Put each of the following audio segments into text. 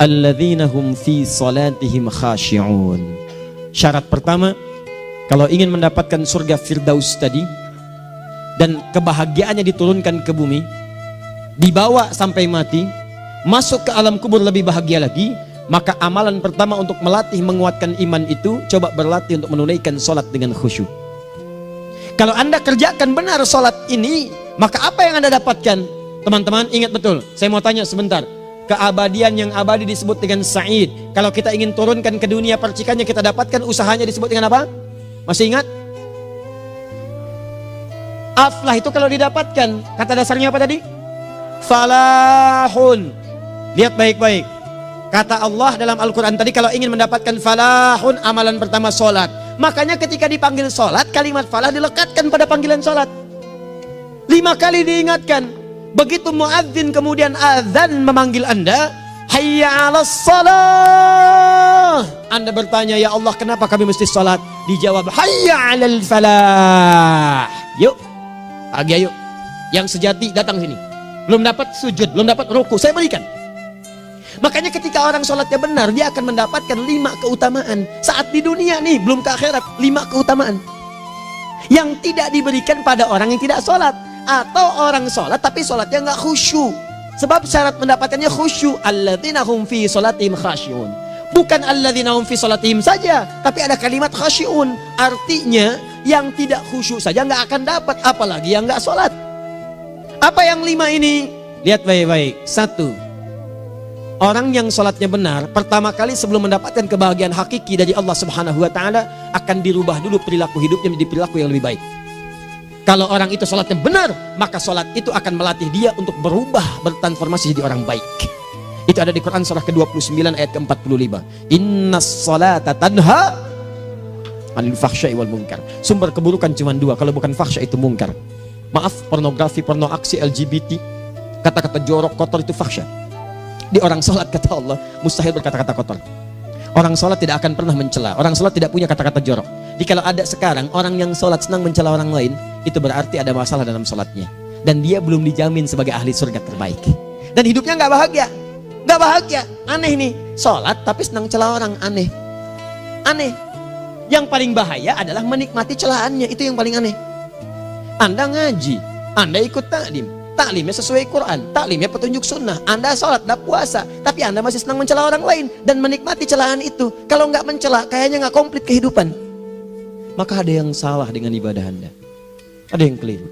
alladzina hum fi salatihim khashi'un. Syarat pertama, kalau ingin mendapatkan surga Firdaus tadi dan kebahagiaannya diturunkan ke bumi, dibawa sampai mati, masuk ke alam kubur lebih bahagia lagi, maka amalan pertama untuk melatih menguatkan iman itu, coba berlatih untuk menunaikan sholat dengan khusyuk. Kalau Anda kerjakan benar sholat ini, maka apa yang Anda dapatkan? Teman-teman ingat betul, saya mau tanya sebentar. Keabadian yang abadi disebut dengan sa'id. Kalau kita ingin turunkan ke dunia percikannya kita dapatkan, usahanya disebut dengan apa? Masih ingat? Aflah itu kalau didapatkan, kata dasarnya apa tadi? Falahun. Lihat baik-baik. Kata Allah dalam Al-Quran tadi, kalau ingin mendapatkan falahun, amalan pertama sholat. Makanya ketika dipanggil sholat, kalimat falah dilekatkan pada panggilan sholat. 5 kali diingatkan. Begitu muadzin kemudian azan memanggil Anda, hayya 'alas shalah. Anda bertanya, ya Allah kenapa kami mesti sholat? Dijawab, hayya 'alal falah. Yuk, pagi yuk. Yang sejati datang sini. Belum dapat sujud, belum dapat ruku, saya berikan. Makanya ketika orang sholatnya benar, dia akan mendapatkan 5 keutamaan. Saat di dunia nih, belum ke akhirat, 5 keutamaan yang tidak diberikan pada orang yang tidak sholat. Atau orang sholat tapi sholatnya nggak khusyuk. Sebab syarat mendapatkannya khusyuk. Alladzina hum fi sholatihim khasyi'un. Bukan alladzina hum fi sholatihim saja, tapi ada kalimat khasyi'un. Artinya yang tidak khusyuk saja nggak akan dapat, apalagi yang nggak sholat. Apa yang 5 ini? Lihat baik-baik. 1. Orang yang sholatnya benar, pertama kali sebelum mendapatkan kebahagiaan hakiki dari Allah Subhanahu wa Ta'ala, akan dirubah dulu perilaku hidupnya menjadi perilaku yang lebih baik. Kalau orang itu sholatnya benar, maka sholat itu akan melatih dia untuk berubah, bertransformasi jadi orang baik. Itu ada di Quran surah ke-29 ayat ke-45. Innas sholata tanha anil fahsya'i wal munkar. Sumber keburukan cuma 2, kalau bukan fahsya itu munkar. Maaf, pornografi, porno aksi, LGBT, kata-kata jorok, kotor itu fahsya. Di orang sholat kata Allah, mustahil berkata-kata kotor. Orang sholat tidak akan pernah mencela. Orang sholat tidak punya kata-kata jorok. Jadi kalau ada sekarang orang yang sholat senang mencela orang lain, itu berarti ada masalah dalam sholatnya. Dan dia belum dijamin sebagai ahli surga terbaik. Dan hidupnya nggak bahagia. Nggak bahagia. Aneh nih. Sholat tapi senang celah orang. Aneh. Aneh. Yang paling bahaya adalah menikmati celahannya. Itu yang paling aneh. Anda ngaji. Anda ikut taklim. Taklimnya sesuai Quran, taklimnya petunjuk sunnah. Anda sholat, Anda puasa, tapi Anda masih senang mencela orang lain dan menikmati celahan itu. Kalau nggak mencela, kayaknya nggak komplit kehidupan. Maka ada yang salah dengan ibadah Anda. Ada yang keliru.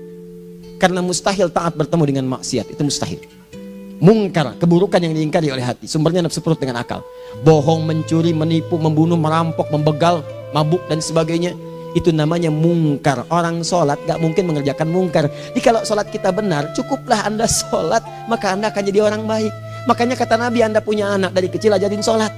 Karena mustahil taat bertemu dengan maksiat, itu mustahil. Mungkar, keburukan yang diingkari oleh hati, sumbernya nafsu perut dengan akal. Bohong, mencuri, menipu, membunuh, merampok, membegal, mabuk dan sebagainya. Itu namanya mungkar. Orang sholat gak mungkin mengerjakan mungkar. Jadi kalau sholat kita benar, cukuplah Anda sholat, maka Anda akan jadi orang baik. Makanya kata Nabi, Anda punya anak dari kecil ajarin sholat.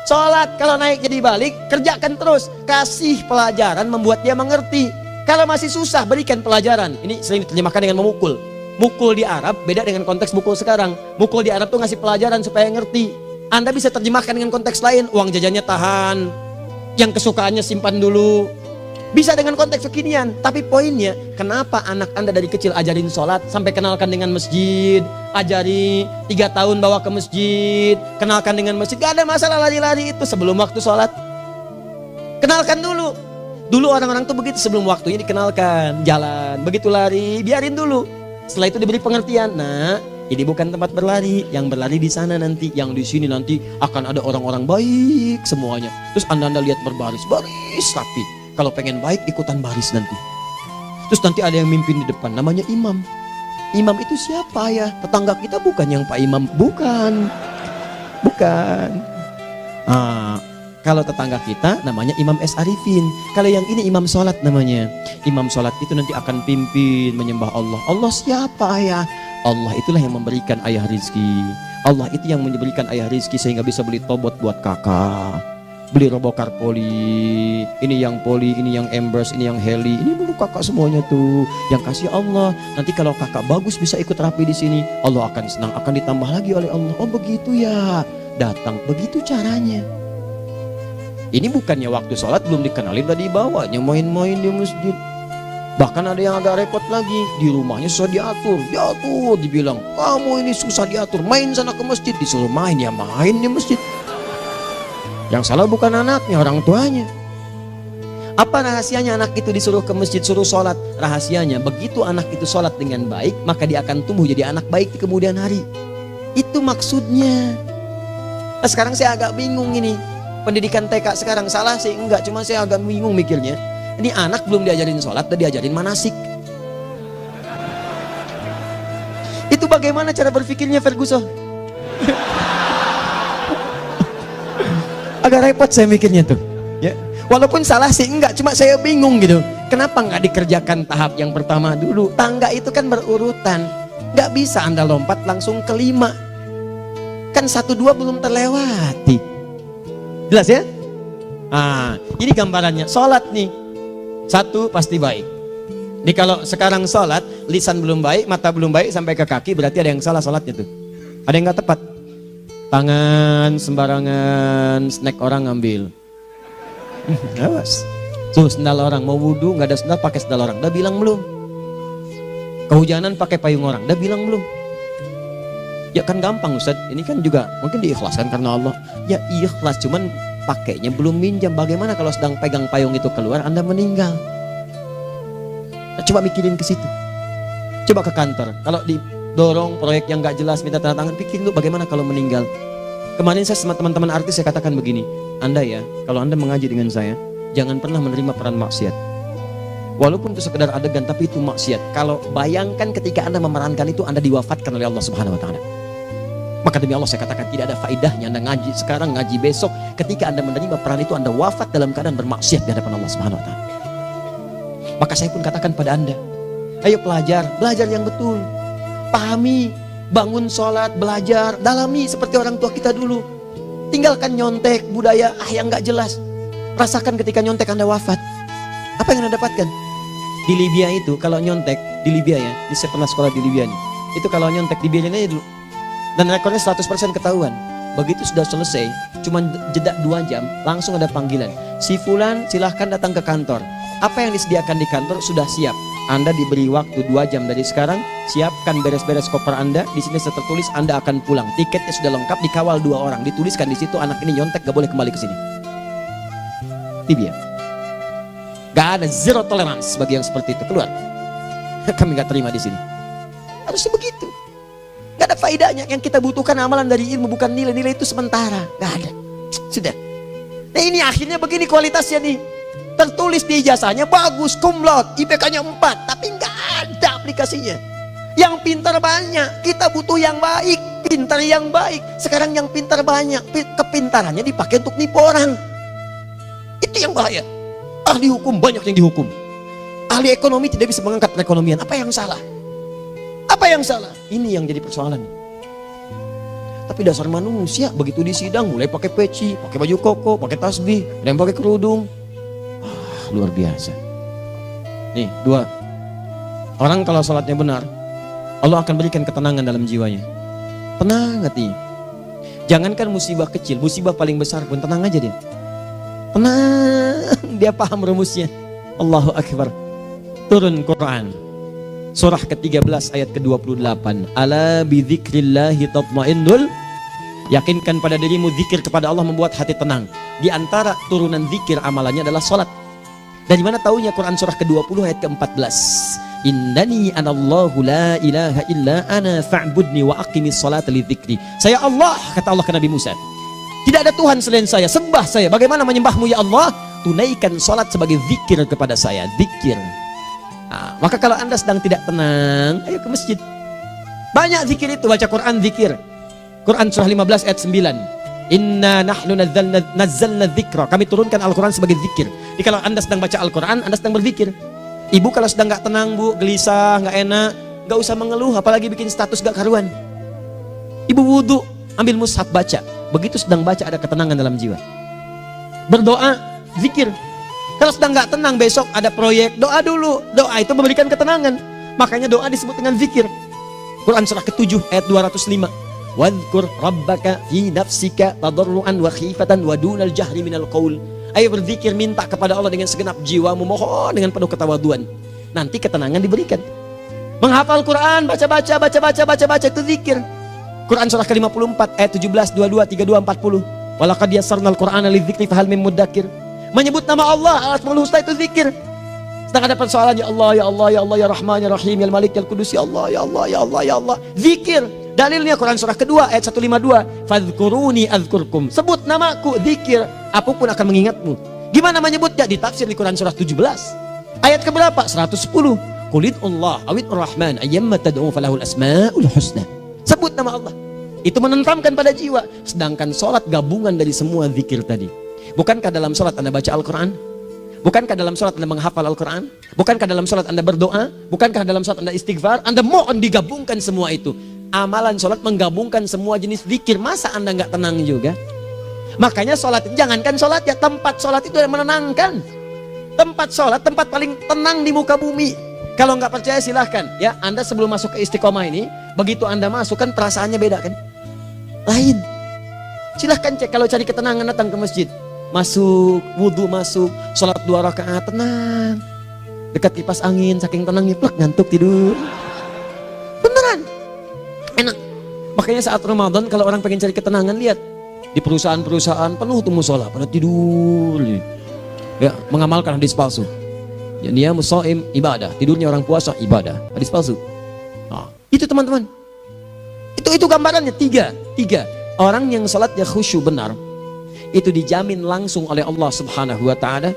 Sholat, kalau naik jadi balik, kerjakan terus. Kasih pelajaran membuat dia mengerti. Kalau masih susah, berikan pelajaran. Ini sering diterjemahkan dengan memukul. Mukul di Arab beda dengan konteks mukul sekarang. Mukul di Arab tuh ngasih pelajaran supaya ngerti. Anda bisa terjemahkan dengan konteks lain. Uang jajannya tahan, yang kesukaannya simpan dulu. Bisa dengan konteks kekinian, tapi poinnya, kenapa anak Anda dari kecil ajarin sholat, sampai kenalkan dengan masjid, ajari 3 tahun bawa ke masjid, kenalkan dengan masjid, gak ada masalah lari-lari itu sebelum waktu sholat. Kenalkan dulu. Dulu orang-orang tuh begitu, sebelum waktunya dikenalkan, jalan, begitu lari, biarin dulu. Setelah itu diberi pengertian, nah ini bukan tempat berlari, yang berlari di sana nanti, yang di sini nanti akan ada orang-orang baik semuanya. Terus Anda lihat berbaris, baris rapi. Kalau pengen baik ikutan baris nanti. Terus nanti ada yang mimpin di depan, namanya imam. Imam itu siapa ya? Tetangga kita bukan yang Pak Imam, bukan. Bukan. Kalau tetangga kita namanya Imam S. Arifin. Kalau yang ini imam sholat namanya. Imam sholat itu nanti akan pimpin menyembah Allah. Allah siapa ya? Allah itulah yang memberikan ayah rizki. Allah itu yang memberikan ayah rizki sehingga bisa beli tobot buat kakak, beli robokar poli, ini yang poli, ini yang embers, ini yang heli, ini dulu kakak semuanya tuh yang kasih Allah. Nanti kalau kakak bagus bisa ikut rapi di sini, Allah akan senang, akan ditambah lagi oleh Allah. Oh begitu ya, datang begitu caranya. Ini bukannya waktu sholat belum dikenalin tadi bawanya main-main di masjid. Bahkan ada yang agak repot lagi, di rumahnya susah diatur, dibilang, kamu ini susah diatur, main sana ke masjid, disuruh main, ya main di masjid. Yang salah bukan anaknya, orang tuanya. Apa rahasianya anak itu disuruh ke masjid, suruh sholat? Rahasianya, begitu anak itu sholat dengan baik, maka dia akan tumbuh jadi anak baik di kemudian hari. Itu maksudnya. Nah, sekarang saya agak bingung ini, pendidikan TK sekarang salah sih? Enggak, cuma saya agak bingung mikirnya. Ini anak belum diajarin sholat, udah diajarin manasik. Itu bagaimana cara berpikirnya Ferguson? Agak repot saya mikirnya tuh. Ya, walaupun salah sih enggak, cuma saya bingung gitu. Kenapa nggak dikerjakan tahap yang pertama dulu? Tangga itu kan berurutan, nggak bisa Anda lompat langsung ke 5. Kan 1, 2 belum terlewati. Jelas ya? Ah, ini gambarannya. Sholat nih. 1 pasti baik. Jadi kalau sekarang sholat, lisan belum baik, mata belum baik sampai ke kaki, berarti ada yang salah sholatnya tuh. Ada yang nggak tepat. Tangan sembarangan, snack orang ngambil. Awas. Tuh sendal orang, mau wudhu nggak ada sendal, pakai sendal orang. Udah bilang belum? Kehujanan pakai payung orang. Udah bilang belum? Ya kan gampang Ustaz. Ini kan juga mungkin diikhlaskan karena Allah. Ya ikhlas, cuman pakainya belum minjam. Bagaimana kalau sedang pegang payung itu keluar, Anda meninggal? Nah, coba mikirin ke situ. Coba ke kantor. Kalau didorong proyek yang nggak jelas, minta tanda tangan, pikirin dulu bagaimana kalau meninggal. Kemarin saya sama teman-teman artis saya katakan begini, Anda ya, kalau Anda mengaji dengan saya, jangan pernah menerima peran maksiat. Walaupun itu sekedar adegan, tapi itu maksiat. Kalau bayangkan ketika Anda memerankan itu, Anda diwafatkan oleh Allah Subhanahu Wa Taala. Maka demi Allah saya katakan tidak ada faedahnya Anda ngaji sekarang, ngaji besok. Ketika Anda menerima peran itu, Anda wafat dalam keadaan bermaksiat di hadapan Allah Subhanahu Wa Taala. Maka saya pun katakan pada Anda, ayo belajar yang betul. Pahami, bangun sholat, belajar, dalami seperti orang tua kita dulu. Tinggalkan nyontek, budaya yang gak jelas. Rasakan ketika nyontek Anda wafat. Apa yang Anda dapatkan? Di Libya itu kalau nyontek, di Libya ya, saya pernah sekolah di Libya nih. Itu kalau nyontek di Libya aja dulu. Dan rekornya 100% ketahuan. Begitu sudah selesai, cuma jeda 2 jam, langsung ada panggilan. Si Fulan silahkan datang ke kantor. Apa yang disediakan di kantor sudah siap. Anda diberi waktu 2 jam dari sekarang, siapkan beres-beres koper Anda. Di sini tertulis Anda akan pulang. Tiketnya sudah lengkap, dikawal 2 orang. Dituliskan di situ anak ini nyontek gak boleh kembali ke sini. Libya. Gak ada zero tolerance bagi yang seperti itu, keluar. Kami gak terima di sini. Harusnya begitu. Gak ada faedahnya. Yang kita butuhkan amalan dari ilmu, bukan nilai-nilai itu sementara. Gak ada. Sudah. Nah ini akhirnya begini kualitasnya nih. Tertulis di ijazahnya bagus, cum laude, IPK-nya 4, tapi gak ada aplikasinya. Yang pintar banyak, kita butuh yang baik, pintar yang baik. Sekarang yang pintar banyak, kepintarannya dipakai untuk nipu orang. Itu yang bahaya. Ahli hukum banyak yang dihukum. Ahli ekonomi tidak bisa mengangkat perekonomian. Apa yang salah? Apa yang salah? Ini yang jadi persoalan. Tapi dasar manusia begitu di sidang mulai pakai peci, pakai baju koko, pakai tasbih, ada yang pakai kerudung. Luar biasa. Nih 2. Orang kalau sholatnya benar, Allah akan berikan ketenangan dalam jiwanya. Tenang hatinya. Jangankan musibah kecil, musibah paling besar pun tenang aja dia. Tenang, dia paham rumusnya. Allahu Akbar. Turun Quran surah ke-13 ayat ke-28. Ala bidzikrillahi tatmainnul. Yakinkan pada dirimu zikir kepada Allah membuat hati tenang. Di antara turunan zikir amalannya adalah sholat. Dari mana taunya? Quran surah ke-20 ayat ke-14. Innani anallahu la ilaha illa ana fa'budni wa aqimis salata lidzikri. Saya Allah, kata Allah ke Nabi Musa. Tidak ada Tuhan selain saya, sembah saya. Bagaimana menyembahmu ya Allah? Tunaikan salat sebagai zikir kepada saya, zikir. Nah, maka kalau Anda sedang tidak tenang, ayo ke masjid. Banyak zikir itu, baca Quran zikir. Quran surah 15 ayat 9. Inna nahnu nazzalna dzikra. Kami turunkan Al-Quran sebagai zikir. Jadi kalau Anda sedang baca Al-Quran, Anda sedang berzikir. Ibu kalau sedang gak tenang, Bu, gelisah, gak enak, gak usah mengeluh, apalagi bikin status gak karuan. Ibu wudhu, ambil mushaf baca. Begitu sedang baca ada ketenangan dalam jiwa. Berdoa, zikir. Kalau sedang gak tenang, besok ada proyek, doa dulu. Doa itu memberikan ketenangan. Makanya doa disebut dengan zikir. Quran surah ke-7 ayat 205. Wadhkur rabbaka fi nafsika tadarruan wa khifatan wa dunal jahri minal qaul. Ayo berzikir, minta kepada Allah dengan segenap jiwamu, mohon dengan penuh ketawaduan. nanti ketenangan diberikan. Menghafal Quran, baca itu zikir. Quran surah ke-54 ayat 17, 22, 32, 40. Walaqad yassarnal Qur'ana lidzikri fahal min muddakir. Menyebut nama Allah, Al-Asmaul Husna itu zikir. Sedang ada persoalan, ya Allah, ya Allah, ya Allah, ya Rahman, ya Rahim, ya Malik, ya Qudus, ya Allah, ya Allah, ya Allah, ya Allah. Zikir. Dalilnya Quran surah kedua ayat 152. Fadhkuruni azkurkum. Sebut namaku, zikir. Apapun akan mengingatmu. Gimana menyebutnya? Ditafsir di Quran surah 17. Ayat keberapa? 110. Qulidullah awid rahman ayyamma tad'u falahul asmaul husna. Sebut nama Allah. Itu menentramkan pada jiwa. Sedangkan sholat gabungan dari semua zikir tadi. Bukankah dalam sholat Anda baca Al-Quran? Bukankah dalam sholat Anda menghafal Al-Quran? Bukankah dalam sholat Anda berdoa? Bukankah dalam sholat Anda istighfar? Anda mohon digabungkan semua itu. Amalan sholat menggabungkan semua jenis zikir. Masa Anda nggak tenang juga? Makanya sholat, jangankan sholat ya, tempat sholat itu yang menenangkan. Tempat sholat, tempat paling tenang di muka bumi. Kalau nggak percaya silahkan ya, Anda sebelum masuk ke Istiqomah ini, begitu Anda masuk kan perasaannya beda kan? Lain. Silahkan cek, kalau cari ketenangan datang ke masjid. Masuk, wudhu masuk, sholat 2 rakaat tenang. Dekat kipas angin, saking tenangnya plak ngantuk tidur. Beneran. Enak. Makanya saat Ramadan kalau orang pengen cari ketenangan, lihat di perusahaan-perusahaan penuh tuh musola, pada tidur. Ya, mengamalkan hadis palsu. Ya, dia musoim ibadah, tidurnya orang puasa ibadah, hadis palsu. Nah, itu teman-teman. Itu gambarannya tiga. Orang yang salatnya khusyuk benar, itu dijamin langsung oleh Allah Subhanahu wa taala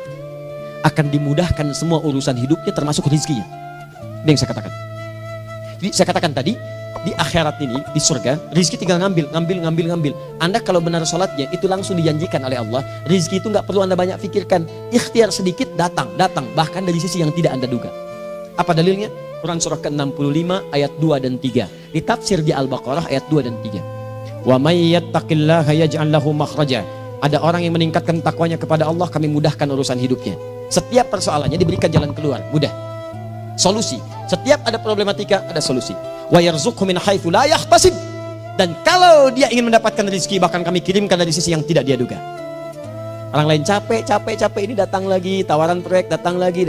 akan dimudahkan semua urusan hidupnya termasuk rezekinya. Ini yang saya katakan. Jadi saya katakan tadi, di akhirat ini, di surga, rezeki tinggal ngambil. Anda kalau benar sholatnya, itu langsung dijanjikan oleh Allah. Rezeki itu nggak perlu Anda banyak pikirkan. Ikhtiar sedikit, datang. Bahkan dari sisi yang tidak Anda duga. Apa dalilnya? Quran surah ke-65 ayat 2 dan 3. Ditafsir di Al-Baqarah ayat 2 dan 3. Wa may yattaqillaha yaj'al lahu makhraja. Ada orang yang meningkatkan takwanya kepada Allah, kami mudahkan urusan hidupnya. Setiap persoalannya diberikan jalan keluar, mudah. Solusi. Setiap ada problematika, ada solusi. Wa yarzuqhu min haitsu la yahtasib. Dan kalau dia ingin mendapatkan rezeki, bahkan kami kirimkan dari sisi yang tidak dia duga. Orang lain capek ini datang lagi, tawaran proyek datang lagi.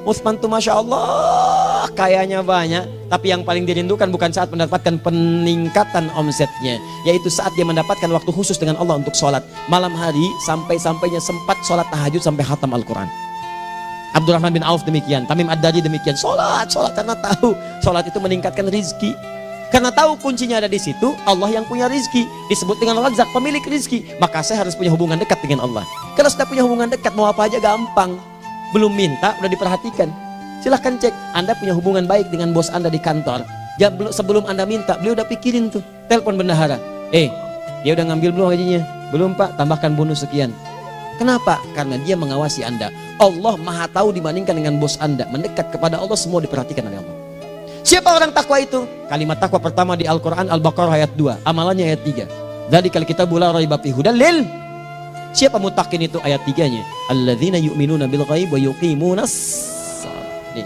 Utsman tuh Masya Allah kayanya banyak, tapi yang paling dirindukan bukan saat mendapatkan peningkatan omsetnya, yaitu saat dia mendapatkan waktu khusus dengan Allah untuk sholat malam hari, sampai-sampainya sempat sholat tahajud sampai khatam Al-Quran. Abdurrahman bin Auf demikian, Tamim Ad-Dari demikian, sholat karena tahu sholat itu meningkatkan rizki. Karena tahu kuncinya ada di situ, Allah yang punya rizki, disebut dengan Razak, pemilik rizki. Maka saya harus punya hubungan dekat dengan Allah. Kalau sudah punya hubungan dekat, mau apa aja gampang. Belum minta, udah diperhatikan. Silahkan cek, Anda punya hubungan baik dengan bos Anda di kantor. Ya, sebelum Anda minta, beliau udah pikirin tuh. Telepon bendahara, dia udah ngambil belum gajinya? Belum Pak, tambahkan bonus sekian. Kenapa? Karena dia mengawasi Anda. Allah maha tahu dibandingkan dengan bos Anda. Mendekat kepada Allah, semua diperhatikan oleh Allah. Siapa orang takwa itu? Kalimat takwa pertama di Al-Quran Al-Baqarah ayat 2, amalannya ayat 3. Dzalikal kitabu la raiba fihi hudal lil. Siapa mutakin itu? Ayat 3-nya. Alladzina yu'minuna bil ghaib wa yuqimunas shalah.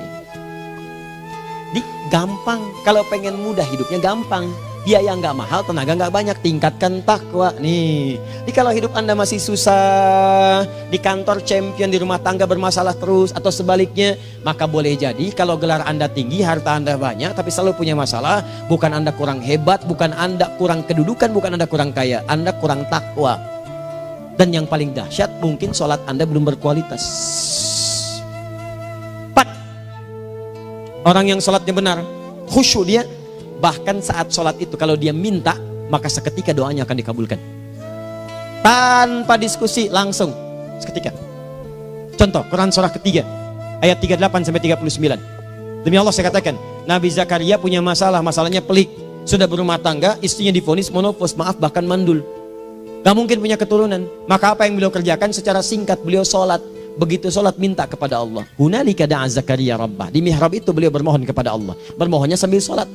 Di gampang, kalau pengen mudah hidupnya gampang. Biaya nggak mahal, tenaga nggak banyak, tingkatkan takwa nih. Jadi kalau hidup Anda masih susah, di kantor champion, di rumah tangga bermasalah terus, atau sebaliknya, maka boleh jadi kalau gelar Anda tinggi, harta Anda banyak, tapi selalu punya masalah. Bukan Anda kurang hebat, bukan Anda kurang kedudukan, bukan Anda kurang kaya, Anda kurang takwa. Dan yang paling dahsyat, mungkin sholat Anda belum berkualitas. 4. Orang yang sholatnya benar, khusyuk dia. Bahkan saat sholat itu kalau dia minta, maka seketika doanya akan dikabulkan. Tanpa diskusi, langsung seketika. Contoh, Quran surah ketiga ayat 38 sampai 39. Demi Allah saya katakan, Nabi Zakaria punya masalah, masalahnya pelik. Sudah berumah tangga, istrinya divonis monopos, maaf bahkan mandul. Gak mungkin punya keturunan. Maka apa yang beliau kerjakan? Secara singkat beliau sholat. Begitu sholat minta kepada Allah. Hunalika da'a Zakaria rabbah. Di mihrab itu beliau bermohon kepada Allah. Bermohonnya sambil sholat.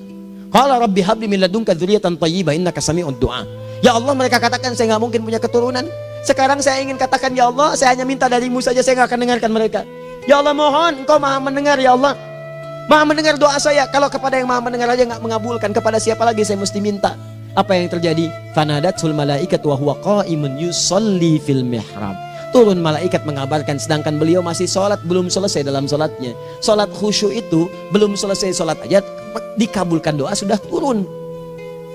Qala rabbi habli min ladunka dzurriyyatan thayyibah innaka sami'ud du'a. Ya Allah, mereka katakan saya nggak mungkin punya keturunan. Sekarang saya ingin katakan, ya Allah, saya hanya minta darimu saja, saya nggak akan dengarkan mereka. Ya Allah, mohon Engkau maha mendengar, ya Allah. Maha mendengar doa saya. Kalau kepada yang maha mendengar aja nggak mengabulkan, kepada siapa lagi saya mesti minta? Apa yang terjadi? Fanadatul malaikatu wa huwa qa'imun yusolli fil mihrab. turun malaikat mengabarkan, sedangkan beliau masih sholat, belum selesai dalam sholatnya. Sholat khusyuk itu belum selesai sholat aja dikabulkan, doa sudah turun.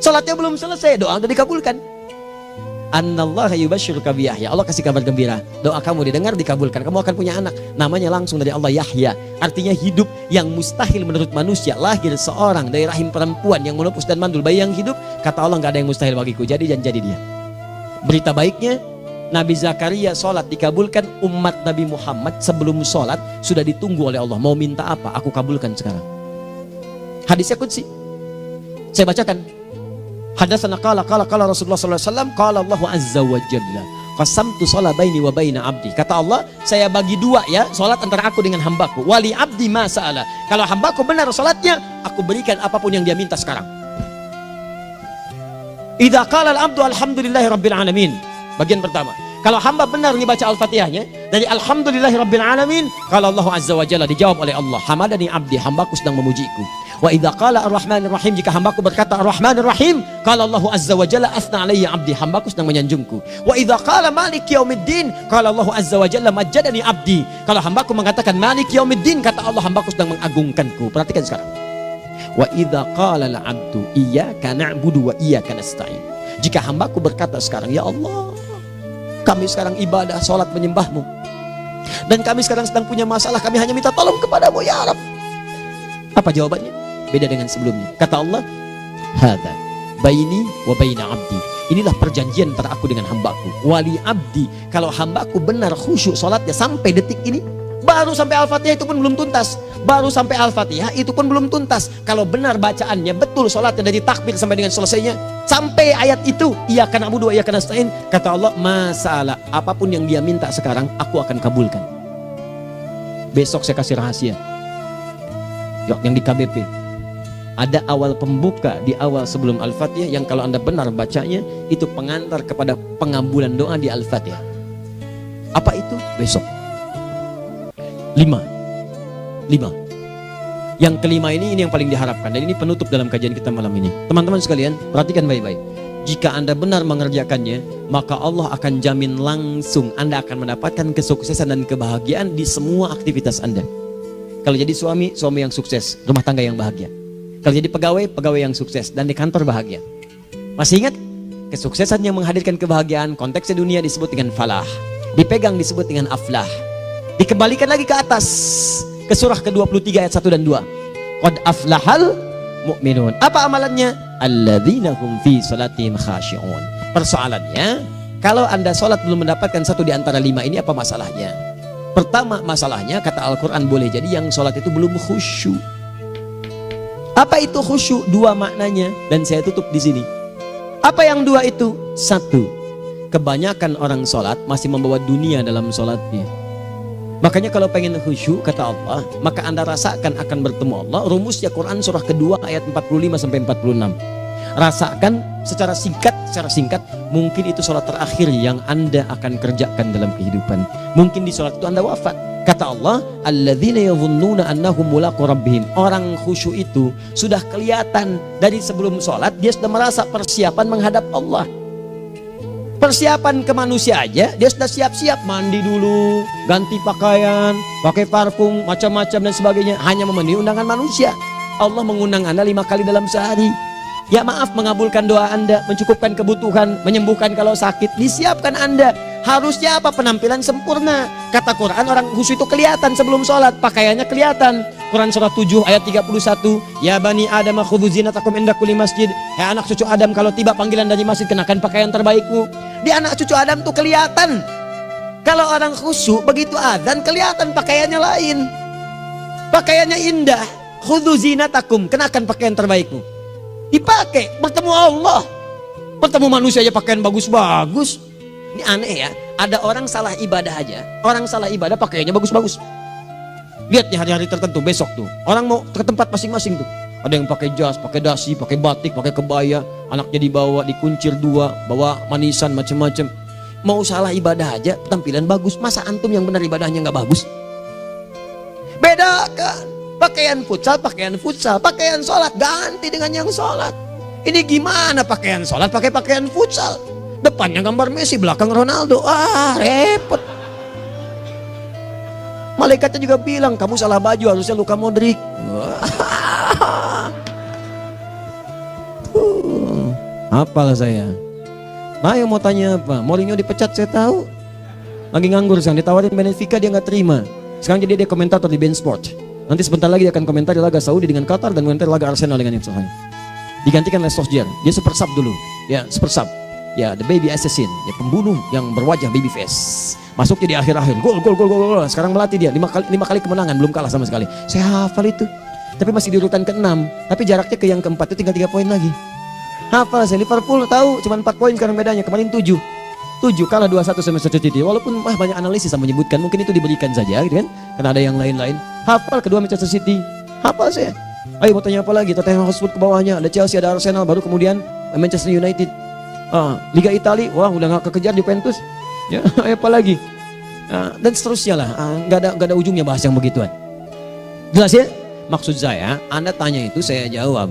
Sholatnya belum selesai, doa sudah dikabulkan. Annallaha yubashshiruka bi Yahya. Allah kasih kabar gembira, doa kamu didengar, dikabulkan, kamu akan punya anak, namanya langsung dari Allah Yahya, artinya hidup yang mustahil menurut manusia. Lahir seorang dari rahim perempuan yang menepus dan mandul, bayi yang hidup, kata Allah nggak ada yang mustahil bagiku, jadi dan jadi dia. Berita baiknya, Nabi Zakaria sholat dikabulkan. Umat Nabi Muhammad sebelum sholat sudah ditunggu oleh Allah, mau minta apa aku kabulkan sekarang. Hadisnya qudsi, saya bacakan. Hadatsana qala Rasulullah sallallahu alaihi wasallam, qala Allahu azza wa jalla, qasamtu shalah baini wa baina abdi. Kata Allah, saya bagi dua ya salat antara aku dengan hambaku. Wali abdi ma sa'ala. Kalau hambaku benar salatnya, aku berikan apapun yang dia minta sekarang. Idza qala al-abdu alhamdulillahi rabbil alamin. Bagian pertama, kalau hamba benar dibaca Al-Fatihahnya dari alhamdulillahi rabbil alamin, kalau Allah azza wa jalla dijawab oleh Allah, hamadani abdi, hambaku sedang memujiku. Wa idza qala ar-rahmanir rahim, jika hambaku berkata ar-rahmanir rahim, qala Allah azza wa jalla asna alayya abdi, hambaku sedang menyanjungku. Wa idza qala maliki yaumiddin, qala Allah azza wa jalla majjadani abdi, kalau hambaku mengatakan maliki yaumiddin, kata Allah hambaku sedang mengagungkanku. Perhatikan sekarang. Wa idza qala al-abdu iyyaka na'budu wa iyyaka nasta'in, jika hambaku berkata sekarang, ya Allah, kami sekarang ibadah, sholat menyembahmu, dan kami sekarang sedang punya masalah, kami hanya minta tolong kepadamu ya Rabb. Apa jawabannya? Beda dengan sebelumnya. Kata Allah, hadza baini wa baina abdi, inilah perjanjian antara aku dengan hambaku. Wali abdi, kalau hambaku benar khusyuk sholatnya sampai detik ini, baru sampai Al-Fatihah itu pun belum tuntas, baru sampai Al-Fatihah itu pun belum tuntas. Kalau benar bacaannya betul, sholatnya dari takbir sampai dengan selesainya, sampai ayat itu, iyyaka na'budu wa iyyaka nasta'in, kata Allah, masalah apapun yang dia minta sekarang aku akan kabulkan. Besok saya kasih rahasia yang di KBP, ada awal pembuka di awal sebelum Al-Fatihah yang kalau anda benar bacanya itu pengantar kepada pengabulan doa di Al-Fatihah. Apa itu? Besok. 5. Yang kelima ini yang paling diharapkan, dan ini penutup dalam kajian kita malam ini. Teman-teman sekalian, perhatikan baik-baik. Jika anda benar mengerjakannya, maka Allah akan jamin langsung anda akan mendapatkan kesuksesan dan kebahagiaan di semua aktivitas anda. Kalau jadi suami, suami yang sukses, rumah tangga yang bahagia. Kalau jadi pegawai, pegawai yang sukses, dan di kantor bahagia. Masih ingat? Kesuksesan yang menghadirkan kebahagiaan, konteksnya dunia disebut dengan falah, dipegang disebut dengan aflah. Dikembalikan lagi ke atas, ke surah ke-23 ayat 1 dan 2. Qad aflahal mu'minun. Apa amalannya? Alladzina hum fi salatihim khashi'un. Persoalannya, kalau anda sholat belum mendapatkan satu di antara 5 ini, apa masalahnya? Pertama masalahnya, kata Al-Quran, boleh jadi yang sholat itu belum khusyuk. Apa itu khusyuk? 2 maknanya, dan saya tutup di sini. Apa yang 2 itu? 1, kebanyakan orang sholat masih membawa dunia dalam sholatnya. Makanya kalau pengen khusyuk, kata Allah, maka anda rasakan akan bertemu Allah. Rumusnya Quran surah kedua ayat 45 sampai 46. Rasakan secara singkat, mungkin itu sholat terakhir yang anda akan kerjakan dalam kehidupan. Mungkin di sholat itu anda wafat. Kata Allah, alladzina yadhunnuna annahum mulaqu rabbihim. Orang khusyuk itu sudah kelihatan dari sebelum sholat, dia sudah merasa persiapan menghadap Allah. Persiapan ke manusia aja, dia sudah siap-siap, mandi dulu, ganti pakaian, pakai parfum, macam-macam dan sebagainya, hanya memenuhi undangan manusia. Allah mengundang anda 5 kali dalam sehari. Ya maaf, mengabulkan doa anda, mencukupkan kebutuhan, menyembuhkan kalau sakit, disiapkan anda. Harusnya apa? Penampilan sempurna. Kata Quran, orang khusyuk itu kelihatan sebelum sholat, pakaiannya kelihatan. Quran surah 7 ayat 31, ya bani Adam khudhu zinatakum inda kulli masjid. Hai anak cucu Adam, kalau tiba panggilan dari masjid, kenakan pakaian terbaikmu. Di anak cucu Adam tuh kelihatan. Kalau orang khusyuk, begitu adzan kelihatan pakaiannya lain. Pakaiannya indah. Khudhu zinatakum, kenakan pakaian terbaikmu. Dipakai, bertemu Allah. Bertemu manusia aja pakaian bagus-bagus. Ini aneh ya, ada orang salah ibadah aja. Orang salah ibadah pakaiannya bagus-bagus. Lihat nih hari-hari tertentu, besok tuh orang mau ke tempat masing-masing tuh. Ada yang pakai jas, pakai dasi, pakai batik, pakai kebaya. Anaknya dibawa, dikuncir 2, bawa manisan macam-macam. Mau salah ibadah aja, tampilan bagus. Masa antum yang benar ibadahnya nggak bagus? Bedakan. Pakaian futsal, pakaian sholat ganti dengan yang sholat. Ini gimana pakaian sholat pakai pakaian futsal? Depannya gambar Messi, belakang Ronaldo. Ah, repot. Malaikatnya juga bilang, kamu salah baju, harusnya Luka Modric. Hafal saya. Nah, yang mau tanya apa? Mourinho dipecat saya tahu. Lagi nganggur sekarang, ditawarin Benfica dia nggak terima. Sekarang jadi dia komentator di BeIN Sport. Nanti sebentar lagi dia akan komentar di laga Saudi dengan Qatar dan komentar laga Arsenal dengan Ipswich. Digantikan oleh Solskjaer. Dia super sub dulu. Ya, super sub. Ya, the baby assassin, ya pembunuh yang berwajah baby face. Masuknya di akhir-akhir, gol. Sekarang melatih dia 5 kali kemenangan, belum kalah sama sekali. Saya hafal itu. Tapi masih di urutan ke-6, tapi jaraknya ke yang keempat itu tinggal 3 poin lagi. Hafal saya. Liverpool tahu cuma 4 poin sekarang bedanya, kemarin 7 kalah 2-1 sama Manchester City. Walaupun banyak analisis yang menyebutkan mungkin itu diberikan saja gitu kan, karena ada yang lain-lain. Hafal kedua Manchester City. Hafal saya. Ayo mau tanya apa lagi? Tottenham Hotspur ke bawahnya, ada Chelsea, ada Arsenal, baru kemudian Manchester United. Liga Italia, wah udah gak kekejar Juventus. Ya, apa lagi? Dan seterusnya lah. Gak ada ujungnya bahas yang begituan. Jelas ya? Maksud saya, Anda tanya itu saya jawab.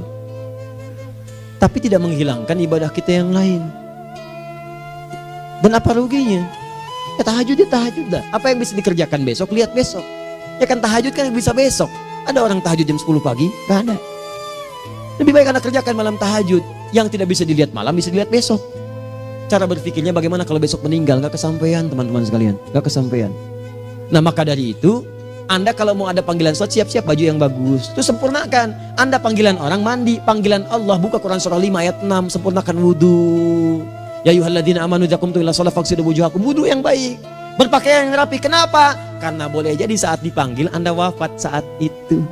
Tapi tidak menghilangkan ibadah kita yang lain. Dan apa ruginya? Ya tahajud dah. Apa yang bisa dikerjakan besok, lihat besok. Ya kan tahajud kan bisa besok. Ada orang tahajud jam 10 pagi? Gak ada. Lebih baik Anda kerjakan malam tahajud. Yang tidak bisa dilihat malam bisa dilihat besok. Cara berpikirnya bagaimana kalau besok meninggal? Gak kesampaian teman-teman sekalian. Gak kesampaian. Nah maka dari itu, Anda kalau mau ada panggilan sholat, siap-siap baju yang bagus. Itu sempurnakan. Anda panggilan orang mandi, panggilan Allah, buka Quran surah 5 ayat 6, sempurnakan wudu. Ya ayyuhalladzina amanu idza qumtum ila shalah faghsilu wujuhakum, wudu yang baik. Berpakaian yang rapi. Kenapa? Karena boleh jadi saat dipanggil Anda wafat saat itu.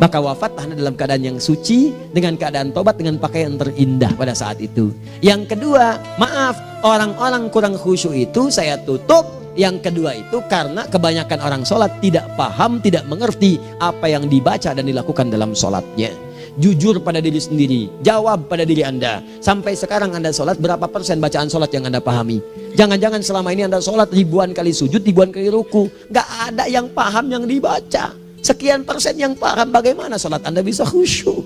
Maka wafat Anda dalam keadaan yang suci, dengan keadaan tobat, dengan pakaian terindah pada saat itu. Yang kedua, maaf, orang-orang kurang khusyuk itu saya tutup. Yang kedua itu karena kebanyakan orang sholat tidak paham, tidak mengerti apa yang dibaca dan dilakukan dalam sholatnya. Jujur pada diri sendiri, jawab pada diri Anda. Sampai sekarang Anda sholat, berapa persen bacaan sholat yang Anda pahami? Jangan-jangan selama ini Anda sholat ribuan kali sujud, ribuan kali ruku, gak ada yang paham yang dibaca. Sekian persen yang paham, bagaimana sholat Anda bisa khusyuk?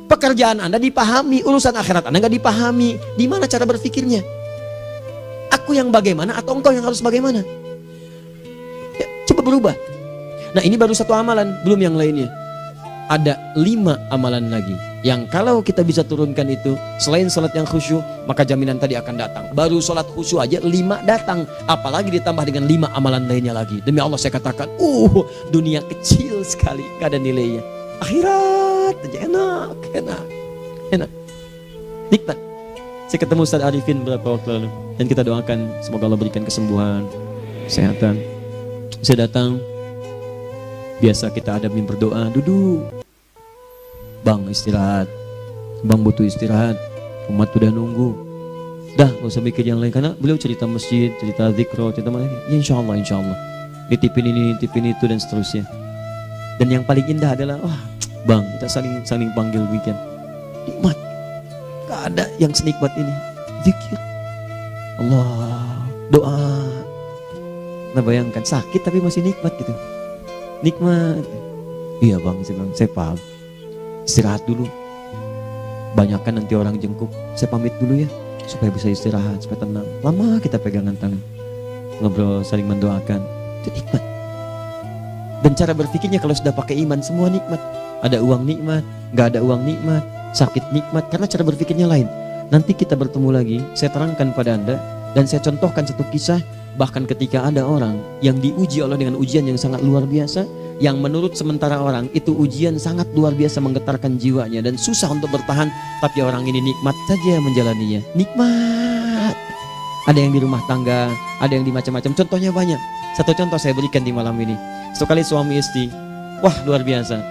Pekerjaan Anda dipahami, urusan akhirat Anda gak dipahami. Di mana cara berpikirnya? Aku yang bagaimana atau engkau yang harus bagaimana? Ya, coba berubah. Nah ini baru satu amalan, belum yang lainnya. Ada 5 amalan lagi yang kalau kita bisa turunkan itu, selain sholat yang khusyuk, maka jaminan tadi akan datang. Baru sholat khusyuk aja 5 datang, apalagi ditambah dengan 5 amalan lainnya lagi. Demi Allah saya katakan, dunia kecil sekali, gak ada nilainya. Akhirat aja enak, nikmat. Saya ketemu Ustaz Arifin beberapa waktu lalu, dan kita doakan semoga Allah berikan kesembuhan, kesehatan. Saya datang, biasa kita adamin berdoa, duduk. Bang istirahat, bang butuh istirahat, umat udah nunggu. Dah gak usah mikir yang lain, karena beliau cerita masjid, cerita zikro, cerita mana. Ya insya Allah. Nitipin ini, nitipin itu dan seterusnya. Dan yang paling indah adalah, bang kita saling panggil weekend. Nikmat, gak ada yang senikmat ini. Zikir, Allah, doa. Nah bayangkan sakit tapi masih nikmat gitu. Nikmat. Iya bang, saya paham. Istirahat dulu. Banyakkan nanti orang jengkuk. Saya pamit dulu ya, supaya bisa istirahat, supaya tenang. Lama kita pegangan tangan, ngobrol, saling mendoakan. Itu nikmat. Dan cara berpikirnya kalau sudah pakai iman, semua nikmat. Ada uang nikmat, gak ada uang nikmat, sakit nikmat. Karena cara berpikirnya lain. Nanti kita bertemu lagi, saya terangkan pada Anda. Dan saya contohkan satu kisah. Bahkan ketika ada orang yang diuji Allah dengan ujian yang sangat luar biasa, yang menurut sementara orang itu ujian sangat luar biasa menggetarkan jiwanya dan susah untuk bertahan, tapi orang ini nikmat saja menjalaninya. Nikmat. Ada yang di rumah tangga, ada yang di macam-macam. Contohnya banyak. Satu contoh saya berikan di malam ini. Sekali suami istri, wah luar biasa.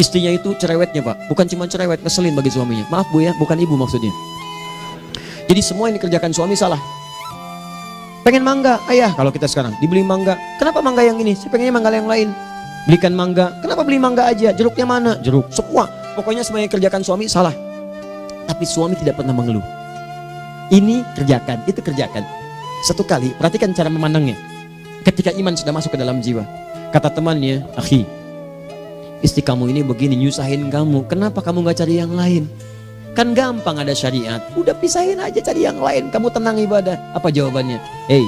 Istrinya itu cerewetnya Pak, bukan cuma cerewet, ngeselin bagi suaminya. Maaf Bu ya, bukan ibu maksudnya. Jadi semua yang dikerjakan suami salah. Pengen mangga, ayah kalau kita sekarang dibeli mangga. Kenapa mangga yang ini? Saya pengennya mangga yang lain. Belikan mangga. Kenapa beli mangga aja? Jeruknya mana? Jeruk. Semua. Pokoknya semua yang kerjakan suami salah. Tapi suami tidak pernah mengeluh. Ini kerjakan, itu kerjakan. Satu kali, perhatikan cara memandangnya. Ketika iman sudah masuk ke dalam jiwa. Kata temannya, akhi, istri kamu ini begini, nyusahin kamu. Kenapa kamu gak cari yang lain? Kan gampang ada syariat. Udah pisahin aja, cari yang lain. Kamu tenang ibadah. Apa jawabannya? Hey,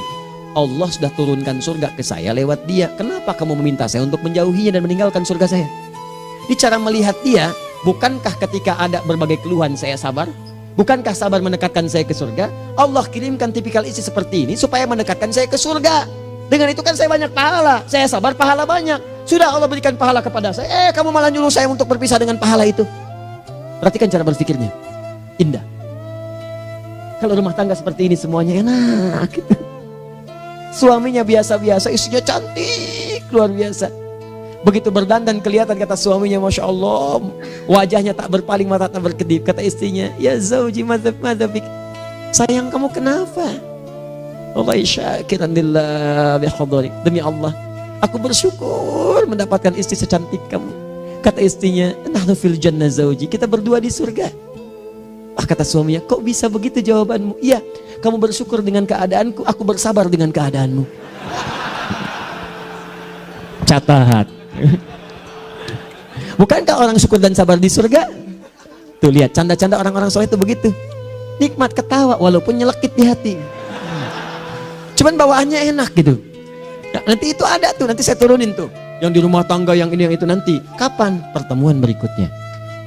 Allah sudah turunkan surga ke saya lewat dia. Kenapa kamu meminta saya untuk menjauhinya dan meninggalkan surga saya? Di cara melihat dia, bukankah ketika ada berbagai keluhan saya sabar? Bukankah sabar mendekatkan saya ke surga? Allah kirimkan tipikal istri seperti ini supaya mendekatkan saya ke surga. Dengan itu kan saya banyak pahala. Saya sabar, pahala banyak. Sudah Allah berikan pahala kepada saya. Kamu malah nyuruh saya untuk berpisah dengan pahala itu. Perhatikan cara berpikirnya. Indah. Kalau rumah tangga seperti ini semuanya enak gitu. Suaminya biasa-biasa, istrinya cantik, luar biasa. Begitu berdandan kelihatan, kata suaminya, Masya Allah, wajahnya tak berpaling, mata tak berkedip. Kata istrinya, ya zauji madzabik, sayang kamu kenapa? Allah syakiran lillah bihadari. Demi Allah, aku bersyukur mendapatkan istri secantik kamu. Kata istrinya, nahnu fil jannah zauji, kita berdua di surga. Kata suaminya, kok bisa begitu jawabanmu? Iya, kamu bersyukur dengan keadaanku, aku bersabar dengan keadaanmu. Catat. Bukankah orang syukur dan sabar di surga? Tuh lihat, canda-canda orang-orang soleh itu begitu. Nikmat ketawa walaupun nyelekit di hati. Cuman bawaannya enak gitu. Nah, nanti itu ada tuh, nanti saya turunin tuh. Yang di rumah tangga, yang ini, yang itu nanti. Kapan? Pertemuan berikutnya.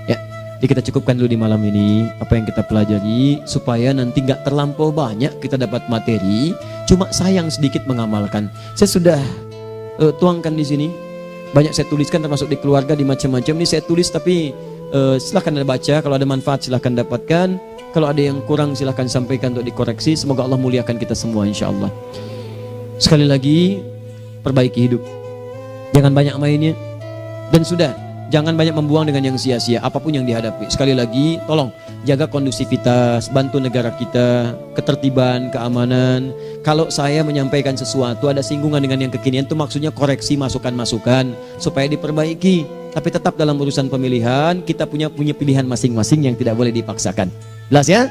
Ya, jadi kita cukupkan dulu di malam ini apa yang kita pelajari, supaya nanti nggak terlampau banyak kita dapat materi. Cuma sayang sedikit mengamalkan. Saya sudah tuangkan di sini. Banyak saya tuliskan, termasuk di keluarga, di macam-macam. Ini saya tulis, tapi silahkan Anda baca. Kalau ada manfaat silahkan dapatkan. Kalau ada yang kurang silahkan sampaikan untuk dikoreksi. Semoga Allah muliakan kita semua insya Allah. Sekali lagi, perbaiki hidup. Jangan banyak mainnya. Dan sudah, jangan banyak membuang dengan yang sia-sia, apapun yang dihadapi. Sekali lagi, tolong jaga kondusivitas, bantu negara kita, ketertiban, keamanan. Kalau saya menyampaikan sesuatu ada singgungan dengan yang kekinian, itu maksudnya koreksi masukan-masukan supaya diperbaiki. Tapi tetap dalam urusan pemilihan kita punya pilihan masing-masing yang tidak boleh dipaksakan. Jelas ya?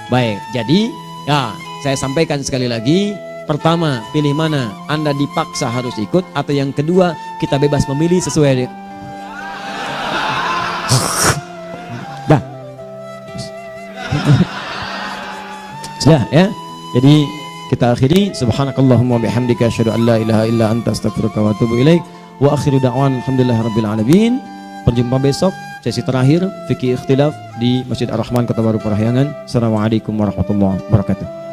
Baik, jadi ya saya sampaikan sekali lagi. Pertama, pilih mana? Anda dipaksa harus ikut, atau yang kedua, kita bebas memilih sesuai. Dah. Sudah ya. Jadi kita akhiri, subhanakallahumma bihamdika asyhadu an la ilaha illa anta astaghfiruka wa atubu ilaik. Wa akhiru da'wan alhamdulillahirabbil alamin. Berjumpa besok sesi terakhir fikih ikhtilaf di Masjid Ar-Rahman Kota Baru Parahyangan. Assalamualaikum warahmatullahi wabarakatuh.